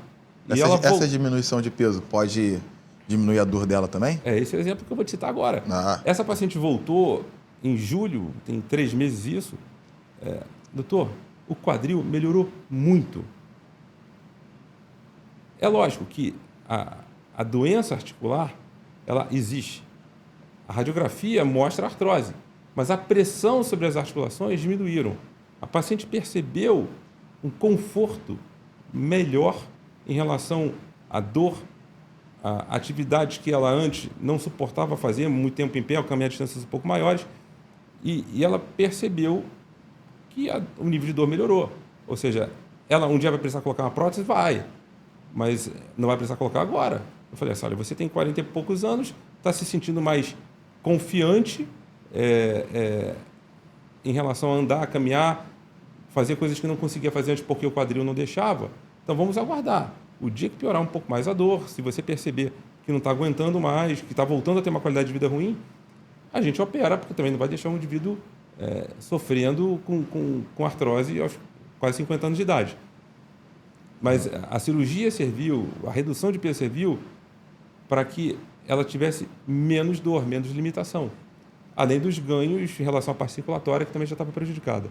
Essa diminuição de peso pode diminuir a dor dela também? Esse é o exemplo que eu vou te citar agora. Essa paciente voltou em julho, tem 3 meses isso. Doutor, o quadril melhorou muito. É lógico que a doença articular, ela existe. A radiografia mostra a artrose, mas a pressão sobre as articulações diminuíram. A paciente percebeu um conforto melhor em relação à dor, a atividades que ela antes não suportava fazer, muito tempo em pé, ou caminhar distâncias um pouco maiores, e ela percebeu que o nível de dor melhorou. Ou seja, ela um dia vai precisar colocar uma prótese? Vai, mas não vai precisar colocar agora. Eu falei assim, olha, você tem 40 e poucos anos, está se sentindo mais confiante em relação a andar, caminhar, fazer coisas que não conseguia fazer antes porque o quadril não deixava. Então, vamos aguardar. O dia que piorar um pouco mais a dor, se você perceber que não está aguentando mais, que está voltando a ter uma qualidade de vida ruim, a gente opera, porque também não vai deixar um indivíduo sofrendo com artrose aos quase 50 anos de idade. Mas a cirurgia serviu, a redução de peso serviu para que ela tivesse menos dor, menos limitação. Além dos ganhos em relação à parte circulatória, que também já estava prejudicada.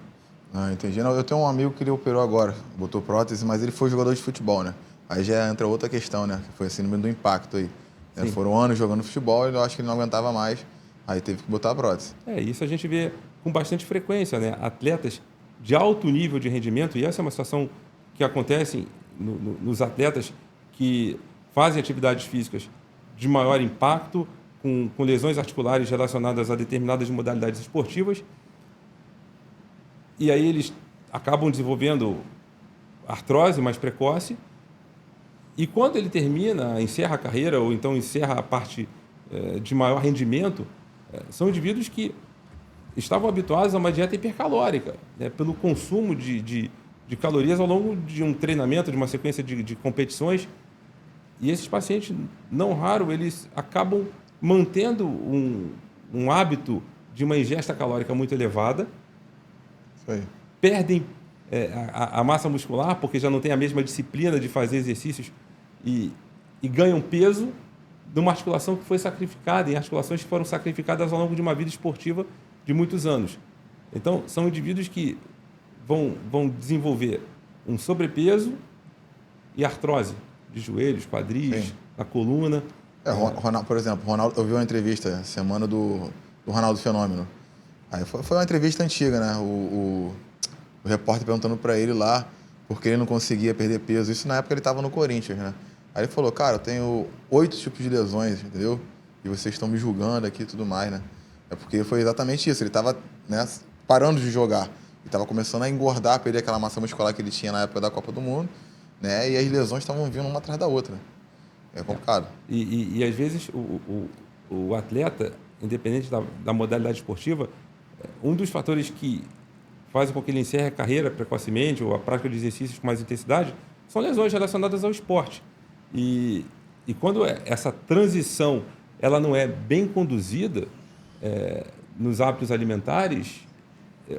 Entendi. Não, eu tenho um amigo que ele operou agora, botou prótese, mas ele foi jogador de futebol, né? Aí já entra outra questão, né? Que foi assim, no meio do impacto aí. Foram anos jogando futebol e eu acho que ele não aguentava mais, aí teve que botar a prótese. Isso a gente vê com bastante frequência, né? Atletas de alto nível de rendimento, e essa é uma situação que acontece nos atletas que fazem atividades físicas de maior impacto, com lesões articulares relacionadas a determinadas modalidades esportivas, e aí eles acabam desenvolvendo artrose mais precoce, e quando ele encerra a carreira, ou então encerra a parte de maior rendimento, são indivíduos que estavam habituados a uma dieta hipercalórica, né, pelo consumo de calorias ao longo de um treinamento, de uma sequência de competições. E esses pacientes, não raro, eles acabam mantendo um hábito de uma ingesta calórica muito elevada, Isso aí. perdem a massa muscular, porque já não tem a mesma disciplina de fazer exercícios e ganham peso de uma articulação que foi sacrificada, em articulações que foram sacrificadas ao longo de uma vida esportiva de muitos anos. Então, são indivíduos que vão desenvolver um sobrepeso e artrose de joelhos, quadris, Sim. na coluna. Ronaldo, por exemplo, eu vi uma entrevista semana do Ronaldo Fenômeno. Aí foi uma entrevista antiga, né? O repórter perguntando para ele lá porque ele não conseguia perder peso. Isso na época ele estava no Corinthians, né? Aí ele falou, cara, eu tenho 8 tipos de lesões, entendeu? E vocês estão me julgando aqui e tudo mais, né? É porque foi exatamente isso. Ele estava, né, parando de jogar. Ele estava começando a engordar, perder aquela massa muscular que ele tinha na época da Copa do Mundo, né? E as lesões estavam vindo uma atrás da outra. É complicado. E às vezes, o atleta, independente da modalidade esportiva, um dos fatores que fazem com que ele encerre a carreira precocemente ou a prática de exercícios com mais intensidade são lesões relacionadas ao esporte. E quando essa transição ela não é bem conduzida nos hábitos alimentares,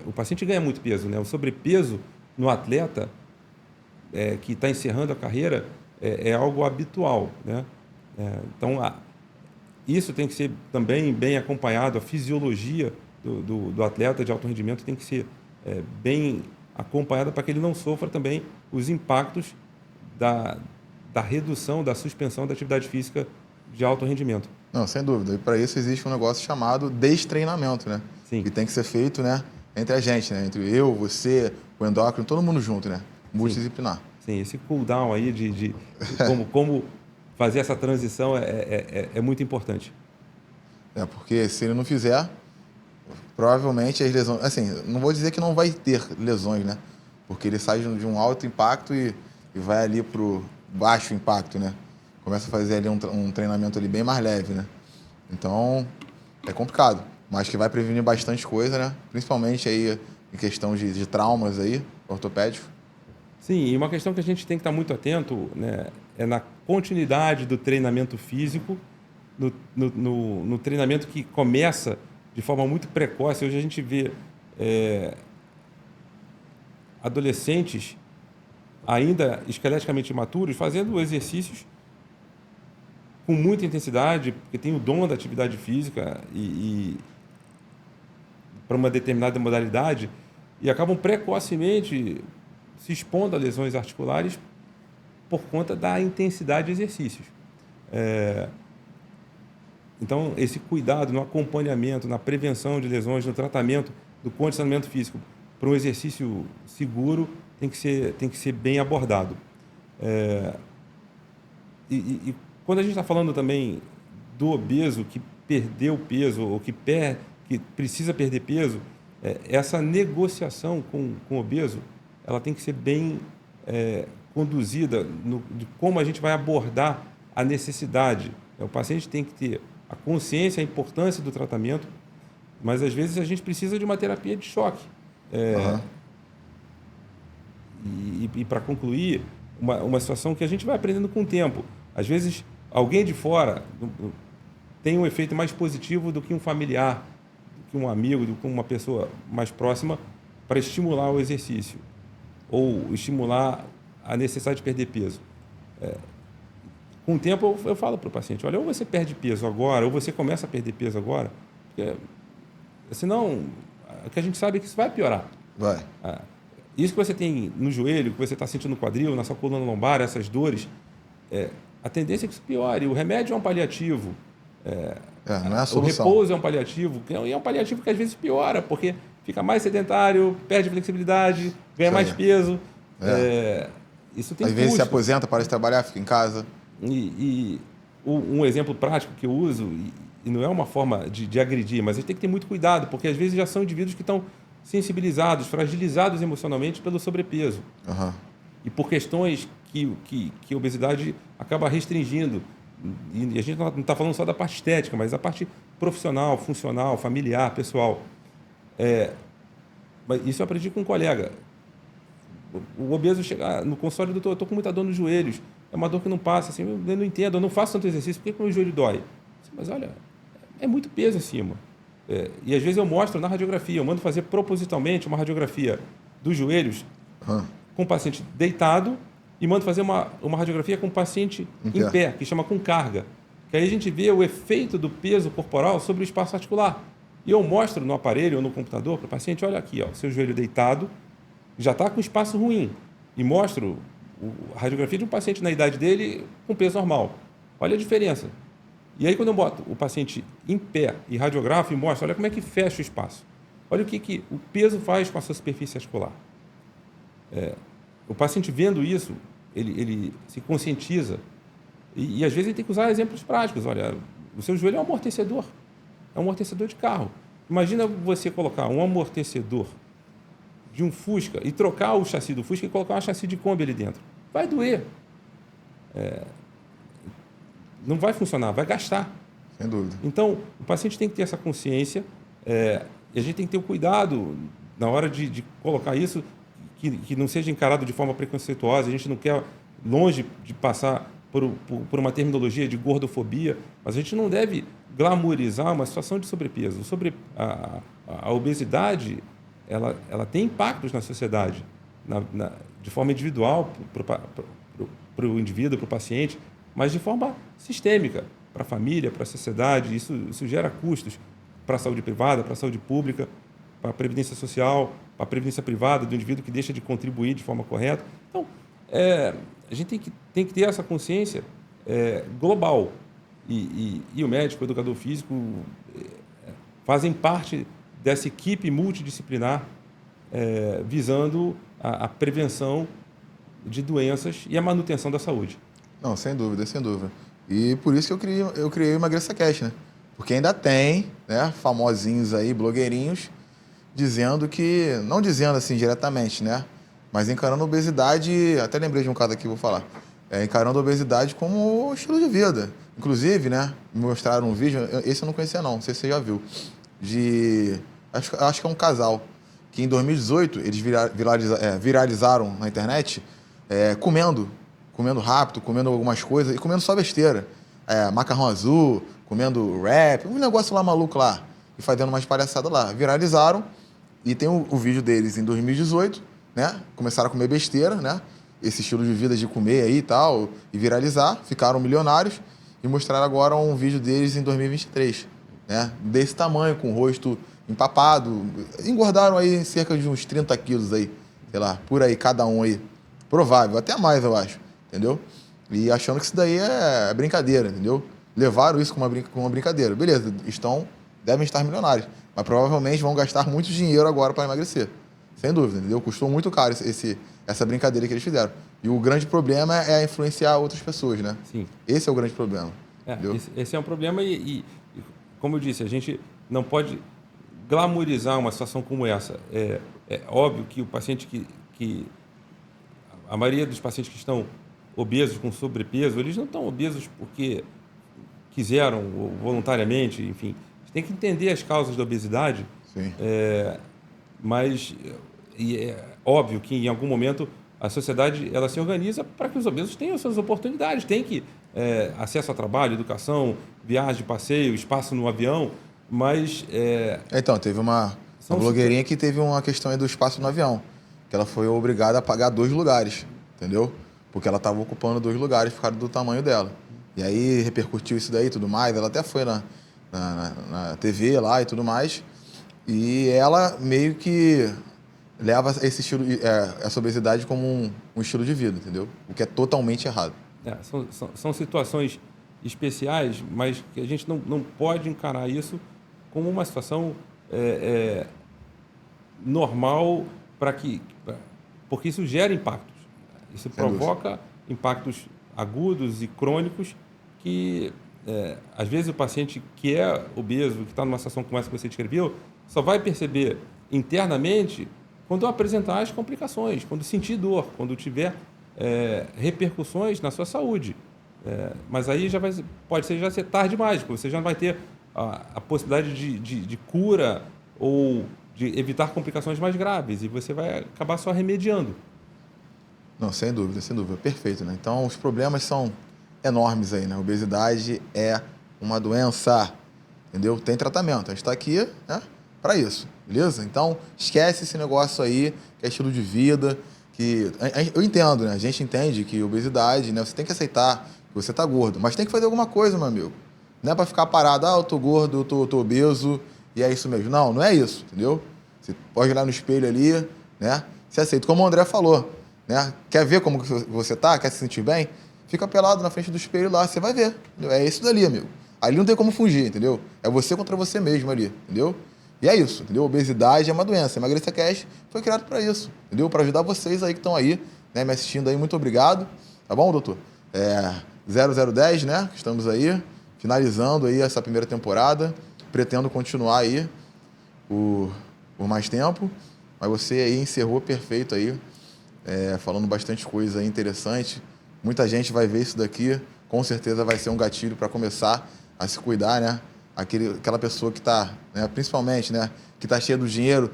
o paciente ganha muito peso, né? O sobrepeso no atleta que está encerrando a carreira é algo habitual, né? Então, isso tem que ser também bem acompanhado, a fisiologia do atleta de alto rendimento tem que ser bem acompanhada para que ele não sofra também os impactos da redução, da suspensão da atividade física de alto rendimento. Não, sem dúvida. E para isso existe um negócio chamado destreinamento, né? Sim. Que tem que ser feito, né, entre a gente, né? Entre eu, você, o endócrino, todo mundo junto, né? Multidisciplinar. Sim, esse cool down aí de como fazer essa transição é muito importante. Porque se ele não fizer, provavelmente as lesões... Assim, não vou dizer que não vai ter lesões, né? Porque ele sai de um alto impacto e vai ali para o baixo impacto, né? Começa a fazer ali um treinamento ali bem mais leve, né? Então, é complicado. Mas que vai prevenir bastante coisa, né? Principalmente aí em questão de traumas aí, ortopédicos. Sim, e uma questão que a gente tem que estar muito atento, né, é na continuidade do treinamento físico, no treinamento que começa de forma muito precoce. Hoje a gente vê adolescentes ainda esqueleticamente imaturos fazendo exercícios com muita intensidade, porque tem o dom da atividade física e para uma determinada modalidade, e acabam precocemente se expondo a lesões articulares por conta da intensidade de exercícios. Então, esse cuidado no acompanhamento, na prevenção de lesões, no tratamento do condicionamento físico para um exercício seguro tem que ser bem abordado. E quando a gente está falando também do obeso que perdeu peso ou que precisa perder peso, essa negociação com o obeso ela tem que ser bem conduzida de como a gente vai abordar a necessidade. O paciente tem que ter a consciência, a importância do tratamento, mas às vezes a gente precisa de uma terapia de choque. E para concluir, uma situação que a gente vai aprendendo com o tempo. Às vezes, alguém de fora tem um efeito mais positivo do que um familiar, do que um amigo, do que uma pessoa mais próxima para estimular o exercício ou estimular a necessidade de perder peso. Com o tempo, eu falo para o paciente, olha, ou você perde peso agora, ou você começa a perder peso agora, porque senão, o que a gente sabe é que isso vai piorar. Vai. Isso que você tem no joelho, que você está sentindo no quadril, na sua coluna lombar, essas dores, a tendência é que isso piore. O remédio é um paliativo. Não é a solução. O repouso é um paliativo. E é um paliativo que às vezes piora, porque fica mais sedentário, perde flexibilidade, ganha mais peso. Isso tem Às vezes custo. se aposenta, para de trabalhar, fica em casa. Um exemplo prático que eu uso, e não é uma forma de agredir, mas a gente tem que ter muito cuidado, porque às vezes já são indivíduos que estão sensibilizados, fragilizados emocionalmente pelo sobrepeso. E por questões que a obesidade acaba restringindo. E a gente não está falando só da parte estética, mas da parte profissional, funcional, familiar, pessoal. Mas isso eu aprendi com um colega. O obeso chega no consultório, doutor, eu estou com muita dor nos joelhos. É uma dor que não passa, assim, eu não entendo, eu não faço tanto exercício, por que o meu joelho dói? Mas olha, é muito peso acima. E às vezes eu mostro na radiografia, eu mando fazer propositalmente uma radiografia dos joelhos com o paciente deitado e mando fazer uma radiografia com o paciente em pé, que chama com carga. Que aí a gente vê o efeito do peso corporal sobre o espaço articular. E eu mostro no aparelho ou no computador para o paciente, olha aqui, ó, seu joelho deitado já está com espaço ruim. E mostro a radiografia de um paciente na idade dele com peso normal. Olha a diferença. E aí quando eu boto o paciente em pé e radiografo e mostro, olha como é que fecha o espaço. Olha o que o peso faz com a sua superfície articular. O paciente vendo isso, ele se conscientiza. E às vezes ele tem que usar exemplos práticos. Olha, o seu joelho é um amortecedor. É um amortecedor de carro. Imagina você colocar um amortecedor de um Fusca e trocar o chassi do Fusca e colocar um chassi de Kombi ali dentro. Vai doer. Não vai funcionar, vai gastar. Sem dúvida. Então, o paciente tem que ter essa consciência e a gente tem que ter o cuidado na hora de colocar isso, que não seja encarado de forma preconceituosa. A gente não quer, longe de passar por uma terminologia de gordofobia, mas a gente não deve glamourizar uma situação de sobrepeso. A obesidade, ela tem impactos na sociedade, de forma individual para o indivíduo, para o paciente, mas de forma sistêmica, para a família, para a sociedade. Isso gera custos para a saúde privada, para a saúde pública, para a previdência social, para a previdência privada do indivíduo que deixa de contribuir de forma correta. Então, a gente tem que ter essa consciência global. E o médico, o educador físico, fazem parte dessa equipe multidisciplinar visando a prevenção de doenças e a manutenção da saúde. Não, sem dúvida, sem dúvida. E por isso que eu criei o EmagreçaCast, né? Porque ainda tem, né, famosinhos aí, blogueirinhos, dizendo que, não dizendo assim diretamente, né, mas encarando a obesidade, até lembrei de um caso aqui, vou falar, encarando a obesidade como estilo de vida. Inclusive, né, me mostraram um vídeo, esse eu não conhecia não sei se você já viu, acho que é um casal, que em 2018 eles viralizaram na internet comendo rápido, comendo algumas coisas e comendo só besteira. Macarrão azul, comendo wrap, um negócio lá maluco lá, e fazendo umas palhaçadas lá. Viralizaram, e tem o vídeo deles em 2018, né? Começaram a comer besteira, né? Esse estilo de vida de comer aí e tal, e viralizar, ficaram milionários, e mostraram agora um vídeo deles em 2023, né? Desse tamanho, com o rosto empapado. Engordaram aí cerca de uns 30 quilos aí, sei lá, por aí, cada um aí. Provável, até mais, eu acho, entendeu? E achando que isso daí é brincadeira, entendeu? Levaram isso como uma brincadeira. Beleza, devem estar milionários, mas provavelmente vão gastar muito dinheiro agora para emagrecer. Sem dúvida, entendeu? Custou muito caro essa brincadeira que eles fizeram. E o grande problema é influenciar outras pessoas, né? Sim. Esse é o grande problema. Esse é um problema e, como eu disse, a gente não pode glamourizar uma situação como essa. É óbvio que o paciente a maioria dos pacientes que estão obesos, com sobrepeso, eles não estão obesos porque quiseram ou voluntariamente, enfim. A gente tem que entender as causas da obesidade. Sim. Mas é óbvio que em algum momento a sociedade ela se organiza para que os obesos tenham suas oportunidades, tem que acesso a trabalho, educação, viagem, passeio, espaço no avião, mas então teve uma blogueirinha que teve uma questão aí do espaço no avião, que ela foi obrigada a pagar 2 lugares, entendeu? Porque ela estava ocupando 2 lugares por causa do tamanho dela. E aí repercutiu isso daí e tudo mais. Ela até foi na TV lá e tudo mais. E ela meio que leva esse estilo, essa obesidade como um estilo de vida, entendeu? O que é totalmente errado. São situações especiais, mas que a gente não pode encarar isso como uma situação normal porque isso gera impactos. Isso provoca impactos agudos e crônicos que, às vezes, o paciente que é obeso, que está numa situação como essa que você descreveu, só vai perceber internamente quando apresentar as complicações, quando sentir dor, quando tiver repercussões na sua saúde. Mas aí pode ser tarde demais, porque você já não vai ter a possibilidade de cura ou de evitar complicações mais graves, e você vai acabar só remediando. Não, sem dúvida, sem dúvida. Perfeito, né? Então, os problemas são enormes aí, né? A obesidade é uma doença. entendeu? Tem tratamento. A gente está aqui, né, para isso, beleza? Então, esquece esse negócio aí, que é estilo de vida, que... Eu entendo, né? A gente entende que obesidade, né? Você tem que aceitar que você tá gordo, mas tem que fazer alguma coisa, meu amigo. Não é para ficar parado, eu tô gordo, eu tô obeso, e é isso mesmo. Não, não é isso, entendeu? Você pode olhar no espelho ali, né? Se aceita, como o André falou, né? Quer ver como você tá? Quer se sentir bem? Fica pelado na frente do espelho lá, você vai ver. Entendeu? É isso dali, amigo. Ali não tem como fugir, entendeu? É você contra você mesmo ali, entendeu? E é isso, entendeu? Obesidade é uma doença. Emagreça Cash foi criado para isso, entendeu? Para ajudar vocês aí que estão aí, né, me assistindo aí. Muito obrigado. Tá bom, doutor? 0010, né? Estamos aí, finalizando aí essa primeira temporada. Pretendo continuar aí por mais tempo. Mas você aí encerrou perfeito aí, falando bastante coisa aí interessante. Muita gente vai ver isso daqui, com certeza vai ser um gatilho para começar a se cuidar, né? Aquela pessoa que está, né, principalmente, né, que está cheia do dinheiro,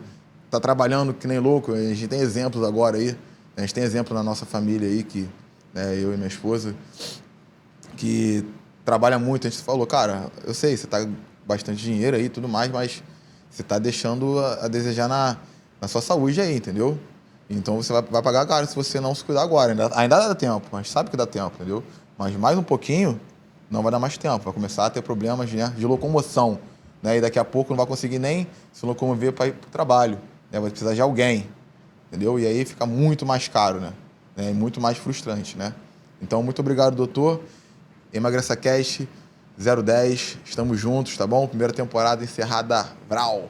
está trabalhando que nem louco. A gente tem exemplos agora aí, a gente tem exemplo na nossa família aí, que, né, eu e minha esposa, que trabalha muito. A gente falou, cara, eu sei, você está bastante dinheiro aí e tudo mais, mas você está deixando a desejar na sua saúde aí, entendeu? Então você vai pagar caro se você não se cuidar agora. Ainda dá tempo, mas sabe que dá tempo, entendeu? Mas mais um pouquinho, não vai dar mais tempo. Vai começar a ter problemas, né, de locomoção, né? E daqui a pouco não vai conseguir nem se locomover para ir para o trabalho, né? Vai precisar de alguém, entendeu? E aí fica muito mais caro, né? E muito mais frustrante, né? Então, muito obrigado, doutor. Emagreça Cash 010, estamos juntos, tá bom? Primeira temporada encerrada. Vral!